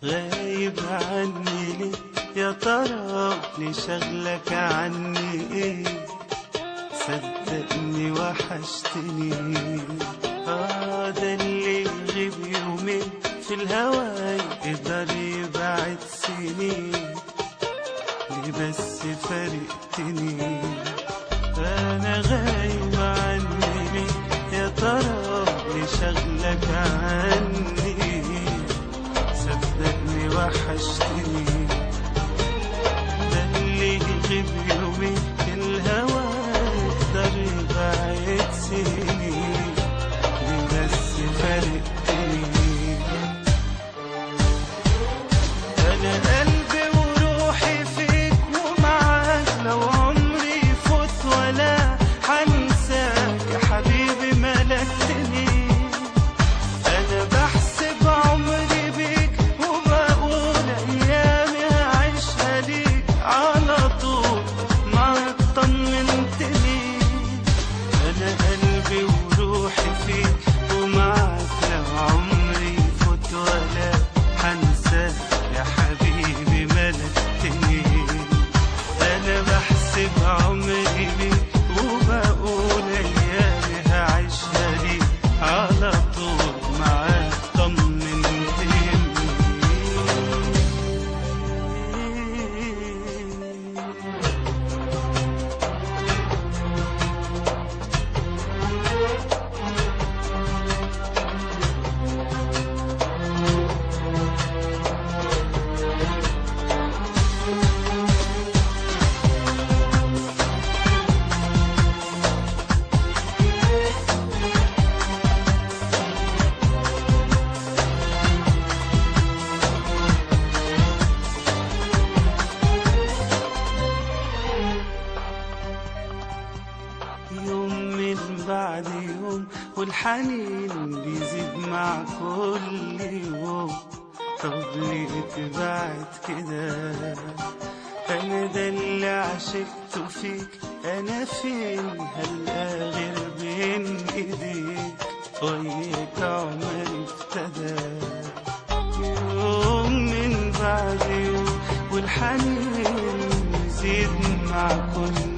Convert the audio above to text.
غايب عني ليه يا ترى؟ ليه شغلك عني ايه؟ صدقني وحشتني. ده اللي يغيب يومين في الهوا يقدر يبعد سنين. ليه بس فارقتني؟ انا غايب عني ليه يا ترى؟ ليه شغلك عني؟ صدقني وحشتني. ده اللي يغيب يومين في الهوا يقدر يبعد سنين. ليه بس فارقتني؟ انا قلبي وروحي فيك ومعاك، لو عمري يفوت ولا حنساك يا حبيبي ملكتني. انا بحسب عمري بيك وبقول ايامي هعيشها ليك على طول، معاك طمنتني. انا قلبي وروحي فيك ومعاك، لو عمري يفوت ولا حنساك يا حبيبي ملكتني. انا بحسب عمري بيك وبقول ايامي هعيشها ليك على طول، معاك طمنتني. يوم من بعد يوم والحنين بيزيد مع كل يوم. طب ليه تبعد كده؟ انا ده اللي عشقته فيك، انا فين هلقى غير بين ايديك؟ وياك عمري ابتدى. يوم من بعد يوم والحنين بيزيد مع كل